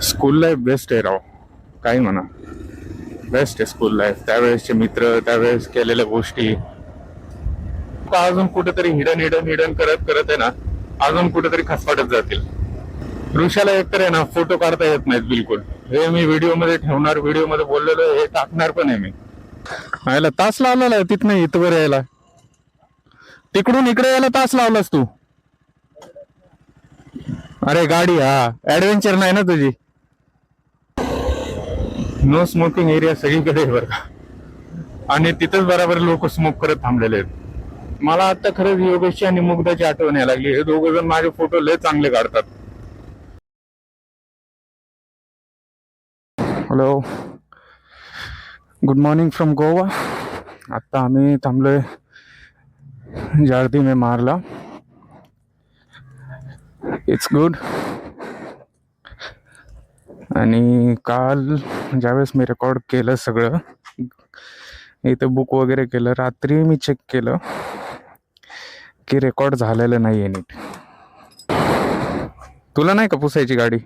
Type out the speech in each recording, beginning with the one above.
School life best आहे राव. काही म्हणा, बेस्ट आहे स्कूल लाईफ. त्यावेळेसचे मित्र, त्यावेळेस केलेल्या गोष्टी अजून कुठेतरी हिडन हिडन हिडन करत करत आहे ना, अजून कुठेतरी खसवाटत जातील. ऋषाला एकतर आहे ना, फोटो काढता येत नाहीत बिलकुल. हे मी व्हिडिओ मध्ये ठेवणार, व्हिडिओ मध्ये बोललेलो हे टाकणार पण आहे मी. यायला तास लावलेला आहे तिथनं इथवर यायला, तिकडून इकडे यायला तास लावलास तू. अरे गाडी, हा ऍडव्हेंचर नाही ना तुझी. नो स्मोकिंग एरिया सगळीकडे बरं का, आणि तिथंच बराबर लोक स्मोक करत थांबलेले आहेत. मला आता खरंच योगेशची आणि मुग्धाची आठवण यायला लागली. हे दोघ जण माझे फोटो लय चांगले काढतात. Hello, good morning from Goa. आता आम्ही थांबलोय जार्दी में मारला. It's good. आणि काल ज्यावेळेस मी रेकॉर्ड केलं सगळं, इथं बुक वगैरे केलं, रात्री मी चेक केलं की रेकॉर्ड झालेलं नाही आहे नीट. तुला नाही का पुसायची गाडी?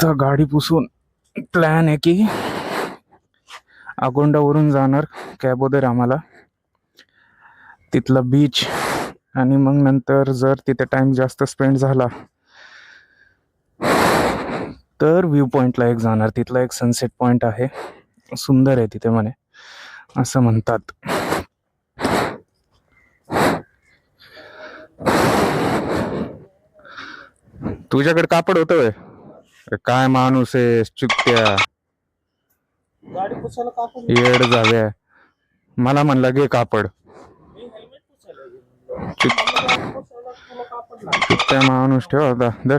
तर गाडी पुसून प्लॅन आहे की अगोंडावरून जाणार कॅबोदर आम्हाला, तिथला बीच, आणि मग नंतर जर तिथे टाइम जास्त स्पेंड झाला तर व्ह्यू पॉइंटला एक जाणार. तिथला एक सनसेट पॉइंट आहे, सुंदर आहे तिथे म्हणे, असं म्हणतात. तुझ्याकडे कापड होतं व्हय? काय माणूस आहे चुकत्या, येड जाव्या. मला म्हणला घे कापड, चुकत्या माणूस. ठेव होता दर.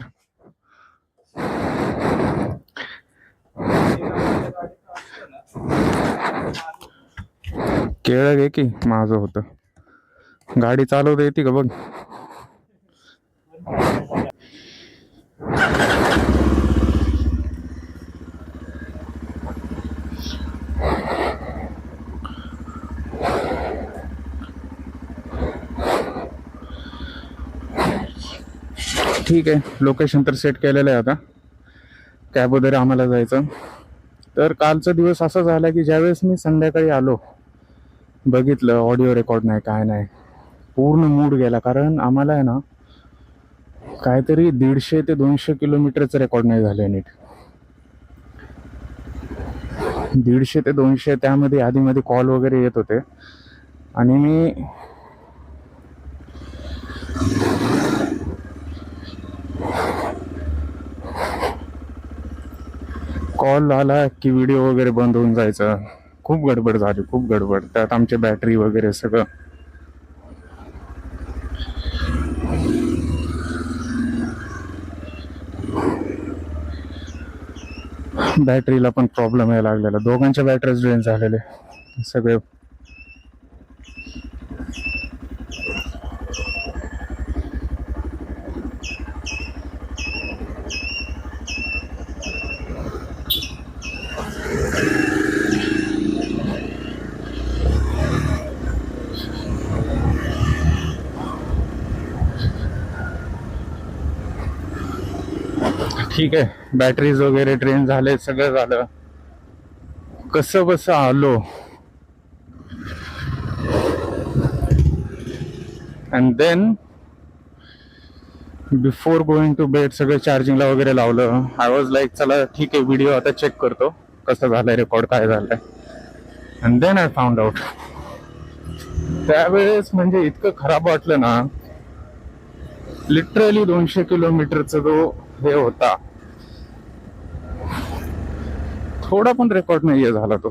केळ घे की, माझं होतं. गाडी चालवता येते का बघ. ठीक आहे, लोकेशन तर सेट केलेलं आहे. आता कॅब वगैरे आम्हाला जायचं. तर कालचा दिवस असा झाला की ज्यावेळेस मी संध्याकाळी आलो, बघितलं ऑडिओ रेकॉर्ड नाही, काय नाही, पूर्ण मूड गेला. कारण आम्हाला आहे ना काहीतरी 150 ते 200 किलोमीटरचं रेकॉर्ड नाही झालं नीट. 150 ते 200, त्यामध्ये आधीमध्ये कॉल वगैरे येत होते. आणि मी कॉल आला की व्हिडिओ वगैरे बंद होऊन जायचं. खूप गडबड झाली, खूप गडबड. त्यात आमची बॅटरी वगैरे सगळं. बॅटरीला पण प्रॉब्लेम यायला लागलेला, दोघांच्या बॅटरीज ड्रेन झालेले सगळे. ठीक आहे, बॅटरीज वगैरे ड्रेन झाले, सगळं झालं. कसं बस आलो, and then before going to bed सगळं चार्जिंगला वगैरे लावलं. आय वॉज लाईक चला ठीक आहे, व्हिडिओ आता चेक करतो कसं झालंय, रेकॉर्ड काय झालंय. And then I found out. त्यावेळेस म्हणजे इतकं खराब वाटलं ना, लिटरली 200 किलोमीटरचा जो हे होता, थोडा पण रेकॉर्ड नाहीये झाला तो.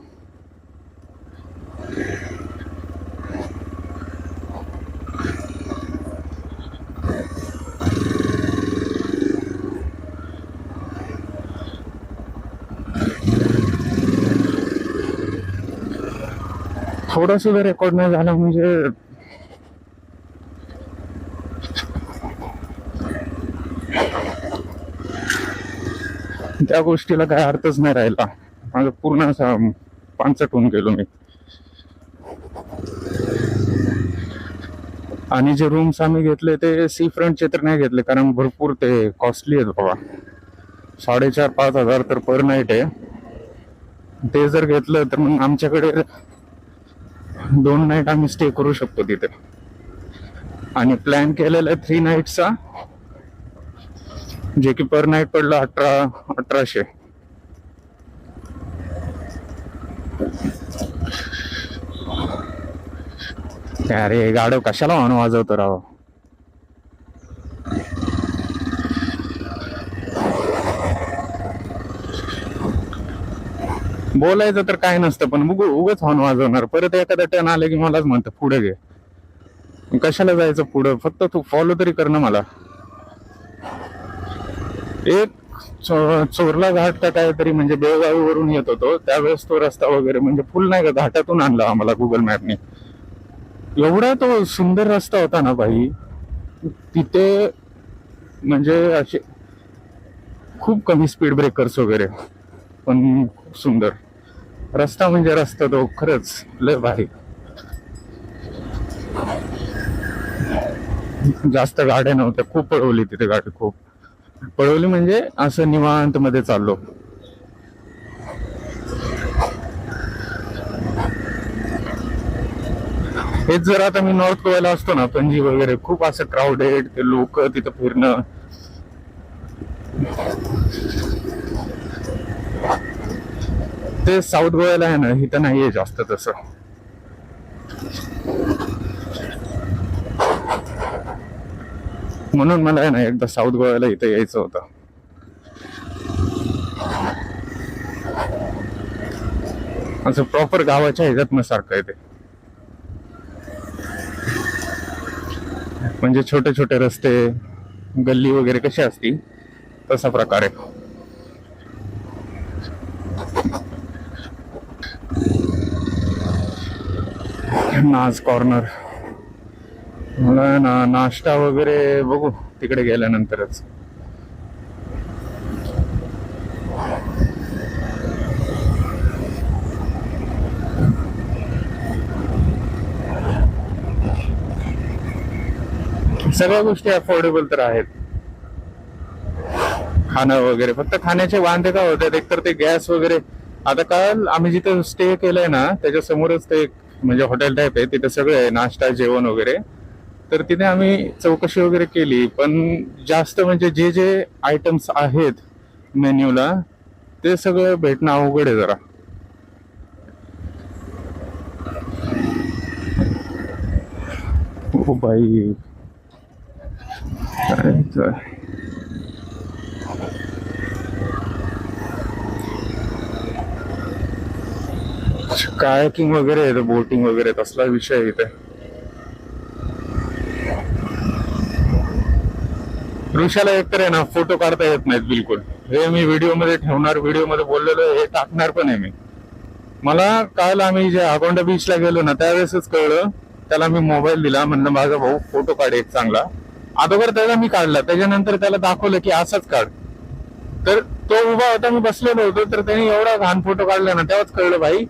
थोडा सुद्धा रेकॉर्ड नाही झाला म्हणजे त्या गोष्टीला काय अर्थच नाही राहिला. माझं पूर्ण असा पांचट होऊन गेलो मी. आणि जे रूम्स आम्ही घेतले ते सी फ्रंटचे तर नाही घेतले, कारण भरपूर ते कॉस्टली आहेत बाबा. 4,500-5,000 तर पर नाईट आहे. ते जर घेतलं तर मग आमच्याकडे 2 नाईट आम्ही स्टे करू शकतो तिथे. आणि प्लॅन केलेला आहे 3 नाईटचा, जे की पर नाईट पडलं 1800. अरे गाडव कशाला हॉर्न वाजवतो राव. बोलायचं तर काय नसतं, पण उगच हॉर्न वाजवणार. परत एखादा टर्न आलं की मलाच म्हणतं पुढे घे. कशाला जायचं पुढं, फक्त तू फॉलो तरी कर ना मला. एक चोरला घाट का काहीतरी, म्हणजे बेळगावीवरून येत होतो त्यावेळेस तो रस्ता वगैरे म्हणजे फुल नाही का घाटातून आणला आम्हाला गुगल मॅपने. एवढा तो सुंदर रस्ता होता ना भाई तिथे, म्हणजे असे खूप कमी स्पीड ब्रेकर्स वगैरे, पण खूप सुंदर रस्ता. म्हणजे रस्ता तो खरंच लय भारी. जास्त गाड्या नव्हत्या, खूप पळवली तिथे गाडी, खूप पळवली. म्हणजे असं निवांत मध्ये चाललो. हेच जर आता मी नॉर्थ गोव्याला असतो ना, पणजी वगैरे, खूप असं क्राऊडेड, ते लोक तिथं फिरणं. ते साऊथ गोव्याला आहे ना, इथं नाहीये जास्त तसं. म्हणून मला आहे ना एकदा साऊथ गोव्याला इथं यायचं होतं. असं प्रॉपर गावाच्या ह्याच्यात सारखं आहे ते. म्हणजे छोटे छोटे रस्ते, गल्ली वगैरे कशी असती तसा प्रकार आहे. नाज कॉर्नर. मला ना नाश्ता वगैरे बघू तिकडे गेल्यानंतरच. सगळ्या गोष्टी अफोर्डेबल तर आहेत. खाणं वगैरे, फक्त खाण्याचे वांदे काय होतात, एकतर ते गॅस वगैरे. आता काल आम्ही जिथे स्टे केलंय ना त्याच्या समोरच ते म्हणजे हॉटेल टाईप आहे, तिथे सगळं आहे, नाश्ता जेवण वगैरे. तर तिथे आम्ही चौकशी वगैरे केली, पण जास्त म्हणजे जे जे आयटम्स आहेत मेन्यूला ते सगळं भेटणं अवघड आहे जरा. हो बाई. कायाकिंग वगैरे आहे, बोटिंग वगैरे तसला विषय इथे. ऋषाला एकतर आहे ना फोटो काढता येत नाहीत बिलकुल. हे मी व्हिडिओ मध्ये ठेवणार, व्हिडिओ मध्ये बोललेलो, हे टाकणार पण आहे मी. मला काल आम्ही जे आगोंडा बीचला गेलो ना त्यावेळेसच कळलं. त्याला मी मोबाईल दिला, म्हणलं माझा भाऊ फोटो काढ एक चांगला. अगोदर त्याला मी काढला, त्याच्यानंतर त्याला दाखवलं की असाच काढ. तर तो उभा होता, मी बसलेलो होतो, तर त्याने एवढा घाण फोटो काढला ना, तेव्हाच कळलं भाई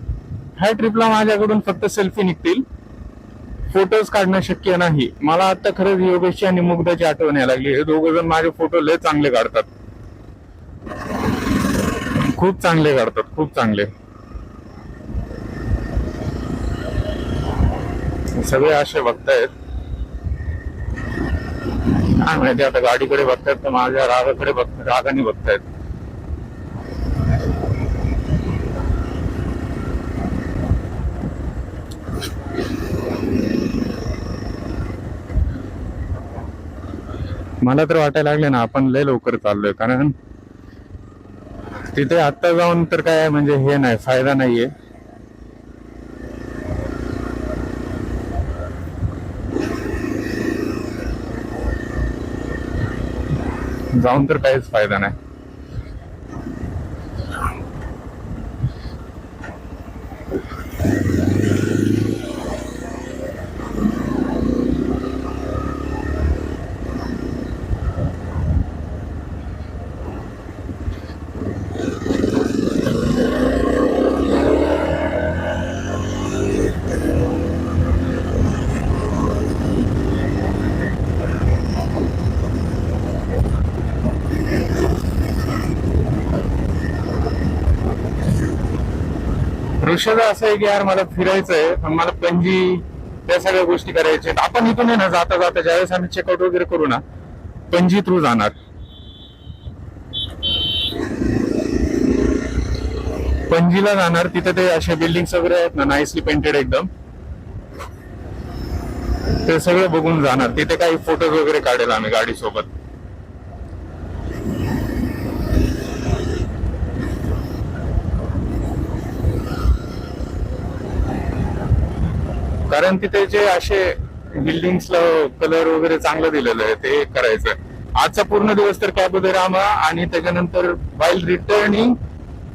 ह्या ट्रिपला माझ्याकडून फक्त सेल्फी निघतील, फोटोज काढणं शक्य नाही. मला आता खरंच योगेशची आणि मुग्धाची आठवण यायला लागली. हे दोघ जण माझे फोटो लय चांगले काढतात, खूप चांगले काढतात, खूप चांगले. सगळे असे बघतायत, काय माहिती आता गाडीकडे बघतायत तर माझ्या रागाकडे रागाने बघतायत. मला तर वाटायला लागले ना आपण लय लवकर चाललोय, कारण तिथे आत्ता जाऊन तर काय म्हणजे हे नाही, फायदा नाहीये. जाऊन तर काहीच फायदा नाही. वर्षाचं असं आहे की यार मला फिरायचंय, पण मला पणजी त्या सगळ्या गोष्टी करायच्या आहेत. आपण इथून आहे ना जाता जाता ज्यावेळेस आम्ही चेकआउट वगैरे करू ना, पणजी थ्रू जाणार. पणजीला जाणार, तिथे ते असे बिल्डिंग्स वगैरे आहेत ना, नाईसली पेंटेड एकदम, ते सगळं बघून जाणार. तिथे काही फोटोज वगैरे काढेल आम्ही गाडी सोबत. कारण तिथे जे असे बिल्डिंग्सला कलर वगैरे चांगलं दिलेलं आहे ते करायचं. आजचा पूर्ण दिवस तर कॅबो दे रामा, आणि त्याच्यानंतर while returning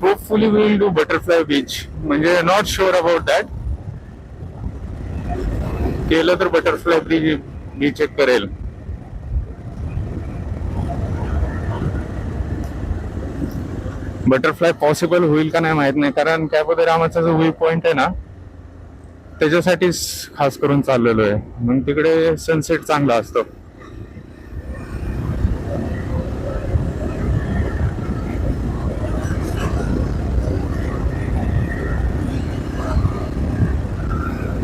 hopefully will do butterfly beach. म्हणजे नॉट शुअर अबाउट दॅट, केलं तर बटरफ्लाय बीच एक करेल. बटरफ्लाय पॉसिबल होईल का नाही माहित नाही, कारण कॅबो दे रामाचा जो व्ह्यू पॉइंट आहे ना त्याच्यासाठीच खास करून चाललेलो आहे. मग तिकडे सनसेट चांगला असतो.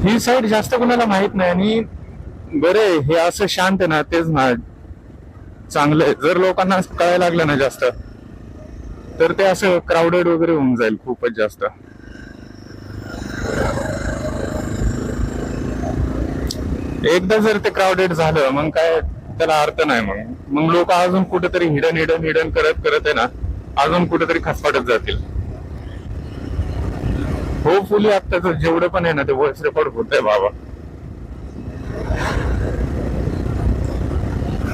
ही साईड जास्त कोणाला माहित नाही, आणि बरे हे असं शांत आहे ना, तेच ना चांगलं आहे. जर लोकांना कळायला लागलं ना जास्त, तर ते असं क्राऊडेड वगैरे होऊन जाईल खूपच जास्त. एकदा जर ते क्राऊडेड झालं मग काय त्याला अर्थ नाही. मग लोक अजून कुठेतरी हिडन हिडन हिडन करत करत आहे ना, अजून कुठेतरी खसपाटत जातील. होपफुली आता जेवढं पण आहे ना ते व्हॉइस रेकॉर्ड होत आहे बाबा.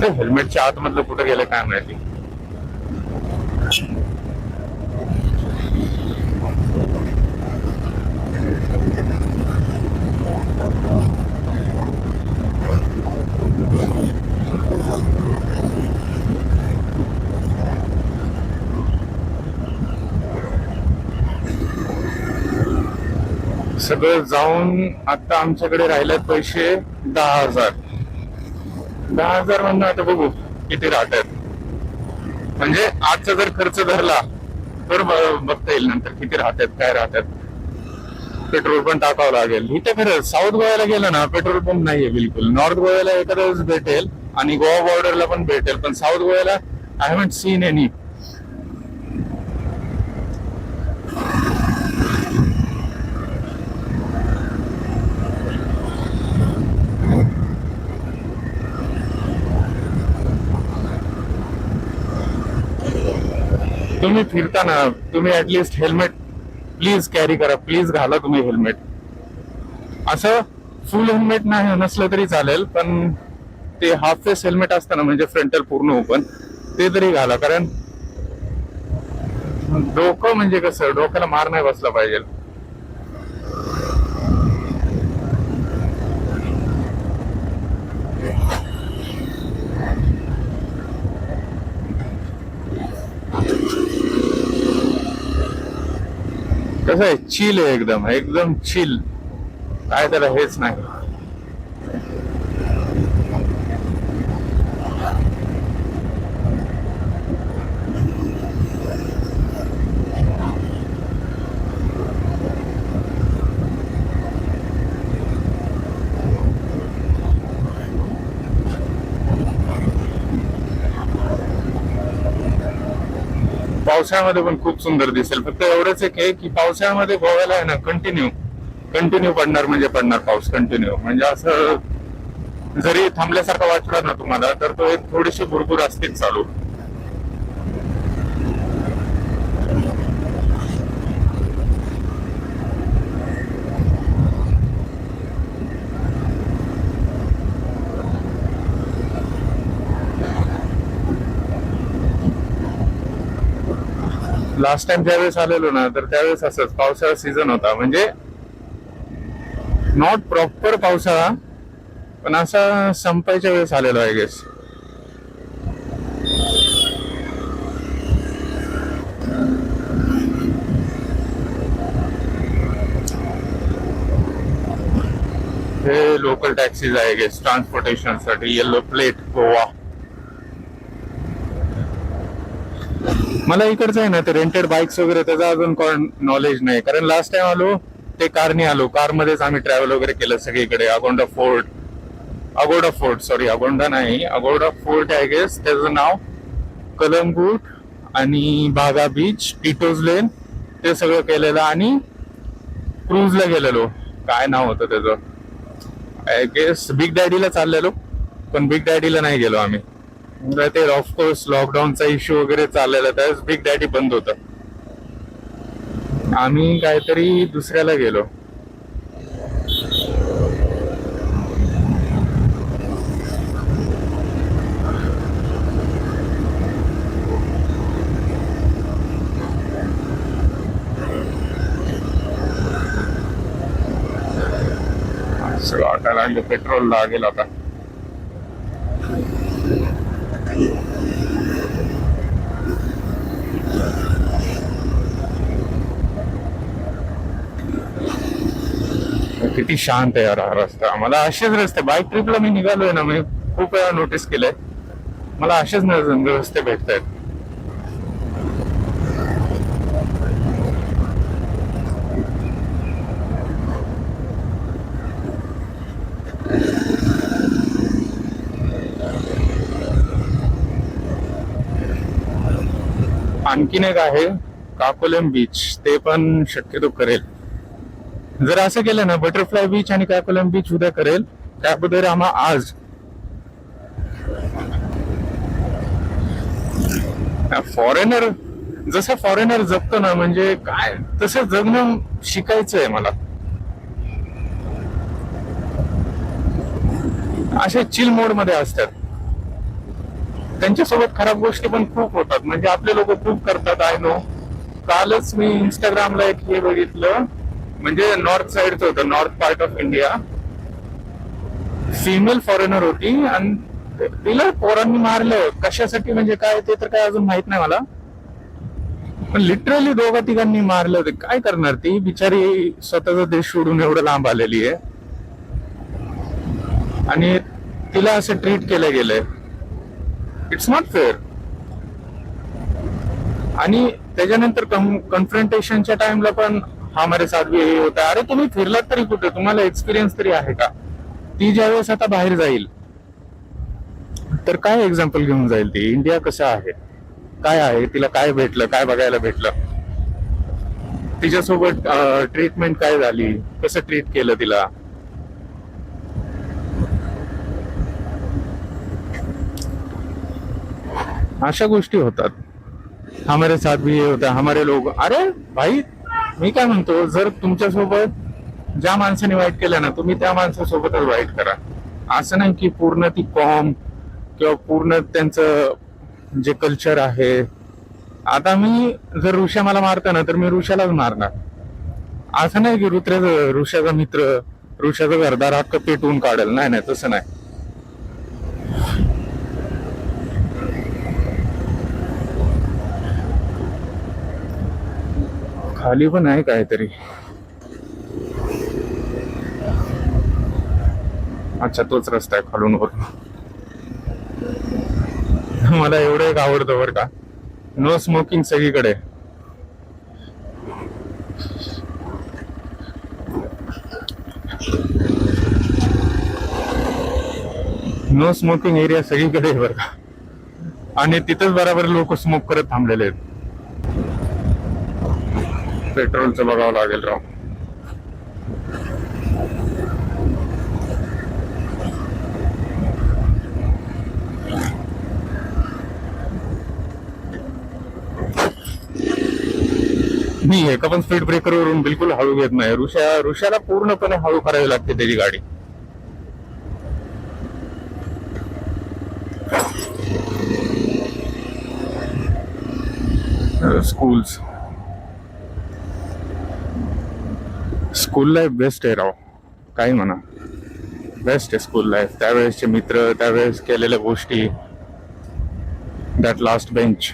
ते हेल्मेटच्या आतमधलं कुठं गेलं काय माहिती. सगळं जाऊन आता आमच्याकडे राहिल्यात पैसे 10,000. 10,000 म्हणून आता बघू किती राहतात. म्हणजे आजचा जर खर्च धरला तर बघता येईल नंतर किती राहतात काय राहतात. पेट्रोल पण टाकावं लागेल. इथे खरं साऊथ गोव्याला गेलं ना पेट्रोल पंप नाहीये बिलकुल. नॉर्थ गोव्याला एखाद्याच भेटेल आणि गोवा बॉर्डरला पण भेटेल, पण साऊथ गोव्याला आय हॅवंट सीन एनी. तुम्ही फिरताना तुम्ही ऍटलिस्ट हेल्मेट प्लीज कॅरी करा, प्लीज घाला तुम्ही हेल्मेट. असं फुल हेल्मेट नाही नसलं तरी चालेल, पण ते हाफ फेस हेल्मेट असतं ना, म्हणजे फ्रंटल पूर्ण ओपन, ते तरी घाला. कारण डोकं म्हणजे कसं, डोक्याला मार नाही बसला पाहिजे. कसं आहे, चिल आहे एकदम एकदम चिल. काय त्याला हेच नाही. पावसाळ्यामध्ये पण खूप सुंदर दिसेल. फक्त एवढंच एक आहे की पावसाळ्यामध्ये गोव्याला आहे ना कंटिन्यू पडणार, म्हणजे पडणार पाऊस कंटिन्यू. म्हणजे असं जरी थांबल्यासारखं वाटलं ना तुम्हाला, तर तो एक थोडीशी भुरभुर असतेच चालू. लास्ट टाइम ज्यावेळेस आलेलो ना, तर त्यावेळेस असंच पावसाळा सीझन होता. म्हणजे नॉट प्रॉपर पावसाळा, पण असा संपायच्या वेळेस आलेलो आय गेस. हे लोकल टॅक्सीज आहे गेस ट्रान्सपोर्टेशन साठी. Yellow plate Goa. मला इकडचं आहे ना ते रेंटेड बाईक्स वगैरे त्याचा अजून नॉलेज नाही, कारण लास्ट टाइम आलो ते कारने आलो. कारमध्येच आम्ही ट्रॅव्हल वगैरे केलं सगळीकडे. अगोंडा नाही, अगोडा फोर्ट आय गेस त्याचं नाव. कलंगूट आणि बागा बीच, टिटोज लेन, ते सगळं केलेलं. आणि क्रूजला गेलेलो. काय नाव होतं त्याचं, आय गेस बिग डॅडीला चाललेलो, पण बिग डॅडीला नाही गेलो आम्ही. ते ऑफकोर्स लॉकडाऊनचा इश्यू वगैरे चाललेला, त्यावेळेस बिग डॅडी बंद होतं. आम्ही काहीतरी दुसऱ्याला गेलो. सगळं वाटायला लागलं पेट्रोल लागेल आता. किती शांत आहे यार हा रस्ता. मला असेच रस्ते, बाईक ट्रिपला मी निघालोय ना, मी खूप वेळा नोटीस केलंय, मला असेच रस्ते भेटत आहेत. आणखीन एक आहे काकोलम बीच, ते पण शक्यतो करेल. जर असं केलं ना, बटरफ्लाय बीच आणि काकोलम बीच उद्या करेल, त्याबद्दल आम्हा आज फॉरेनर, जसं फॉरेनर जगतो ना, म्हणजे काय तसं जगणं शिकायचंय मला. असे चिल मोड मध्ये असतात. त्यांच्यासोबत खराब गोष्टी पण खूप होतात, म्हणजे आपले लोक खूप करतात. I know. कालच मी इंस्टाग्रामला एक हे बघितलं, म्हणजे नॉर्थ साइडचं होतं, north part of India. Female foreigner होती आणि तिला पोरांनी मारलं. कशासाठी म्हणजे काय ते तर काय अजून माहित नाही मला, पण लिटरली दोघा तिघांनी मारलं. होते काय करणार, ती बिचारी स्वतःचा देश सोडून एवढं लांब आलेली आहे आणि तिला असं ट्रीट केलं गेलंय. It's not fair. आणि त्याच्यानंतर कन्फ्रंटेशनच्या टाइमला पण हमारे साथ भी हे होता. अरे तुम्ही फिरलात तरी कुठे, तुम्हाला एक्सपिरियन्स तरी आहे का? ती ज्यावेळेस आता बाहेर जाईल तर काय एक्झाम्पल घेऊन जाईल ती, इंडिया कसं आहे, काय आहे, तिला काय भेटलं, काय बघायला भेटलं, तिच्यासोबत ट्रीटमेंट काय झाली, कसं ट्रीट केलं तिला. अशा गोष्टी होतात. हमारे साथ भी हे होता, हमारे लोग. अरे भाई, मी काय म्हणतो, जर तुमच्यासोबत ज्या माणसाने वाईट केलं ना, तुम्ही त्या माणसासोबतच वाईट करा. असं नाही की पूर्ण ती कॉम किंवा पूर्ण त्यांचं जे कल्चर आहे. आता मी जर ऋषा मला मारता ना, तर मी ऋषालाच मारणार. असं नाही की ऋषाचा मित्र, ऋषाचा घरदार हक्क पेटवून काढेल. नाही नाही, तसं नाही. खाली पण आहे काहीतरी. अच्छा, तोच रस्ता आहे खालून वर. मला एवढं एक आवडतं बरं का, नो स्मोकिंग सगळीकडे. नो स्मोकिंग एरिया सगळीकडे बरं का, आणि तिथंच बराबर लोक स्मोक करत थांबलेले आहेत. पेट्रोलचं बघावं लागेल राव. मी एका पण स्पीड ब्रेकरवरून बिलकुल हळू घेत नाही. ऋषाला पूर्णपणे हळू करावी लागते त्याची गाडी. स्कूल लाईफ बेस्ट आहे राव, काही म्हणा, बेस्ट आहे स्कूल लाईफ. त्यावेळेसचे मित्र, त्यावेळेस केलेल्या गोष्टी, दॅट लास्ट बेंच.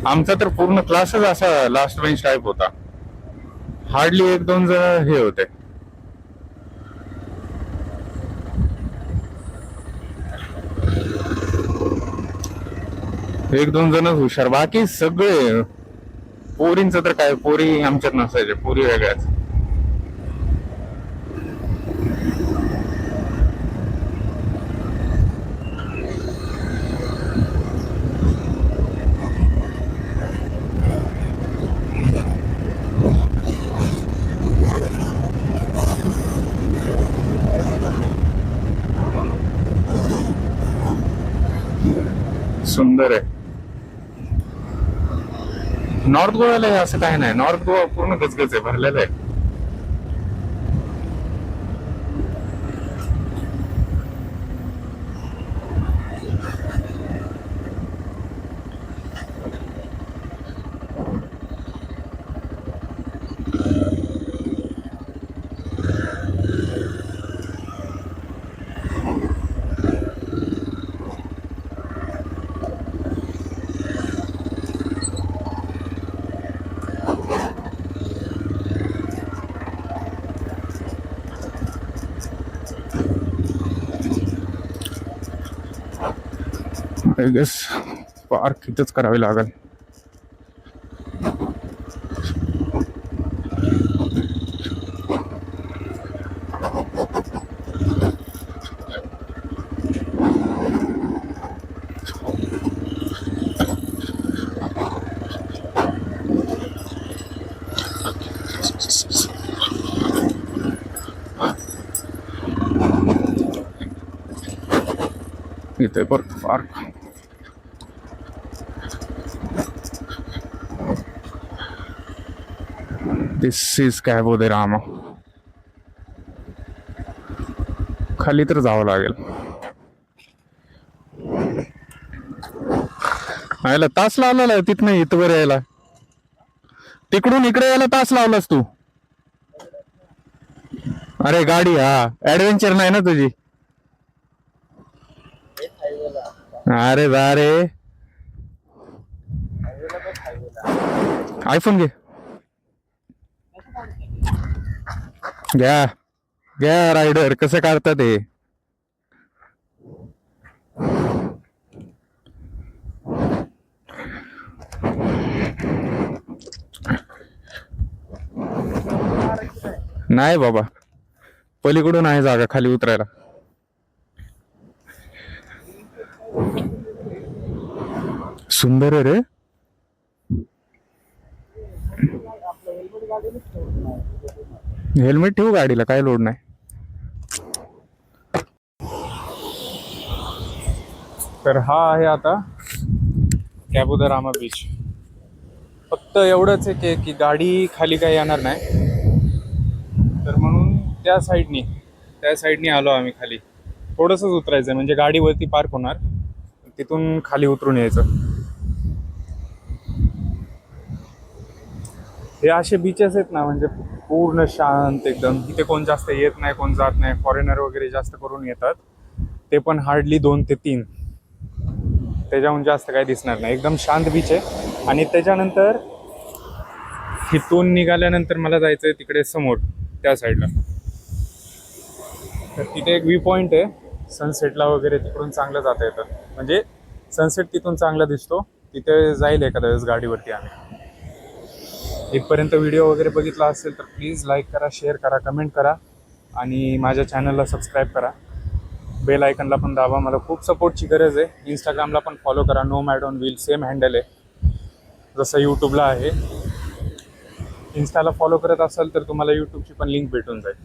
आमचा तर पूर्ण क्लासच असा लास्ट बेंच टाईप होता. हार्डली एक दोन जण हे होते. एक दोन जणच हुशार, बाकी सगळे पोरींचं तर काय, पोरी आमच्यात नसायचे, पोरी वेगळ्याच. सुंदर आहे. नॉर्थ गोव्याला हे असं काही नाही, नॉर्थ गोवा पूर्ण गजगज आहे, भरलेलं आहे. आय गेस पार्क इथंच करावी लागेल. इथे परत पार्क. दिस इज कॅबो दे रामा. खाली तर जावं लागेल. यायला तास लावलेला आहे तिथनं इथवर यायला. तिकडून इकडे यायला तास लावलास तू. अरे गाडी, हा ऍडव्हेंचर नाही ना तुझी. अरे जा रे, आयफोन घे. घ्या घ्या रायडर, कसं काढतात ते. नाही बाबा, पलीकडून आहे जागा खाली उतरायला. सुंदर आहे रे. हेल्मेट ठेवू गाडीला, काय लोड नाही. तर हा आहे आता कॅबो द रामा बीच. फक्त एवढंच आहे की गाडी खाली काही येणार नाही, तर म्हणून त्या साईडनी आलो आम्ही खाली. थोडंसंच उतरायचं म्हणजे गाडीवरती पार्क होणार, तिथून खाली उतरून यायचं. हे असे बीचेस आहेत ना, म्हणजे पूर्ण शांत एकदम. इथे कोण जास्त येत नाही, कोण जात नाही. फॉरेनर वगैरे जास्त करून येतात, ते पण हार्डली 2 ते 3, त्याच्याहून जास्त काही दिसणार नाही. एकदम शांत बीच आहे. आणि त्याच्यानंतर इथून निघाल्यानंतर मला जायचं आहे तिकडे समोर त्या साईडला. तर तिथे एक व्ह्यू पॉईंट आहे, सनसेटला वगैरे तिकडून चांगलं जाता येतं. म्हणजे सनसेट तिथून चांगला दिसतो. तिथे जाईल एखाद्या वेळेस गाडीवरती आम्ही. इथपर्यंत व्हिडिओ वगैरे बघितला असेल तर प्लीज लाईक करा, शेअर करा, कमेंट करा आणि माझ्या चॅनलला सबस्क्राईब करा. बेल आयकनला पण दाबा, मला खूप सपोर्टची गरज आहे. इंस्टाग्रामला पण फॉलो करा, nomad on wheel, same handle आहे जसं यूट्यूबला आहे. इंस्टाला फॉलो करत असाल तर तुम्हाला यूट्यूबची पण लिंक भेटून जाईल.